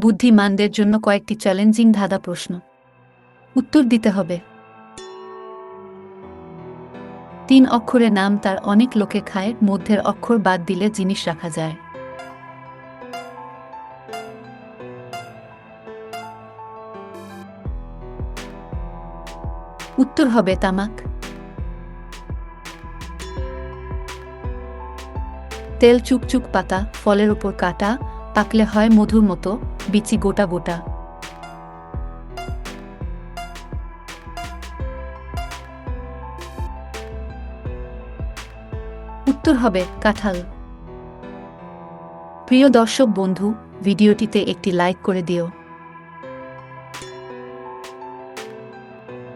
বুদ্ধিমানদের জন্য কয়েকটি চ্যালেঞ্জিং ধাঁধা প্রশ্ন। উত্তর দিতে হবে। 3 অক্ষরের নাম তার অনেক লোকে খায়, মধ্যের অক্ষর বাদ দিলে জিনিস রাখা যায়। উত্তর হবে তামাক। তেল চুকচুক পাতা, ফলের উপর কাটা, পাকলে হয় মধুর মতো, বিচি গোটা গোটা। উত্তর হবে কাঁঠাল। প্রিয় দর্শক বন্ধু, ভিডিওটিতে একটি লাইক করে দিও।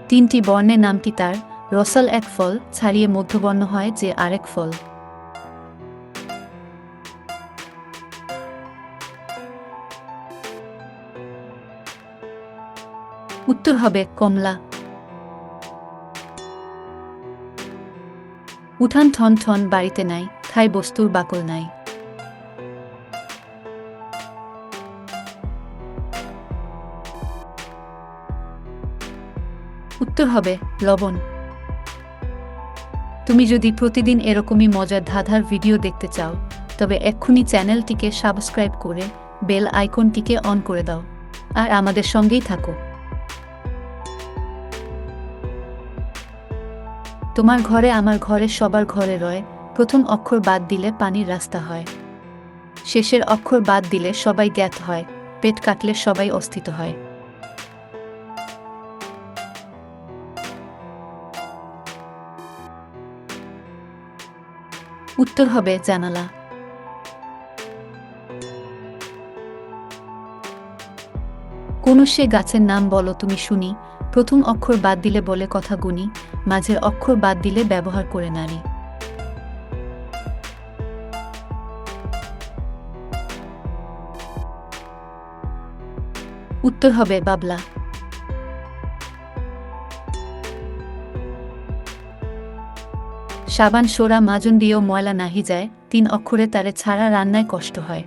3টি বর্ণের নামটি তার। রসাল এক ফল, ছাড়িয়ে মধ্যবর্ণ হয় যে আরেক ফল। উত্তর হবে কমলা। উঠান ঠন ঠন বাড়িতে নাই, খাই বস্তুর বাকল নাই। উত্তর হবে লবণ। তুমি যদি প্রতিদিন এরকমই মজার ধাঁধার ভিডিও দেখতে চাও, তবে এক্ষুনি চ্যানেলটিকে সাবস্ক্রাইব করে বেল আইকনটিকে অন করে দাও, আর আমাদের সঙ্গেই থাকো। তোমার ঘরে আমার ঘরে সবার ঘরে রয়, প্রথম অক্ষর বাদ দিলে পানির রাস্তা হয়। শেষের অক্ষর বাদ দিলে সবাই জ্ঞাত হয়, পেট কাটলে সবাই অস্থিত হয়। উত্তর হবে জানালা। কোন সে গাছের নাম বলো তুমি শুনি, প্রথম অক্ষর বাদ দিলে বলে কথা গুনি, মাঝের অক্ষর বাদ দিলে ব্যবহার করে নারী। উত্তর হবে বাবলা। সাবান সোরা মাজন দিয়েও ময়লা নাহি যায়, 3 অক্ষরে তারে ছাড়া রান্নায় কষ্ট হয়।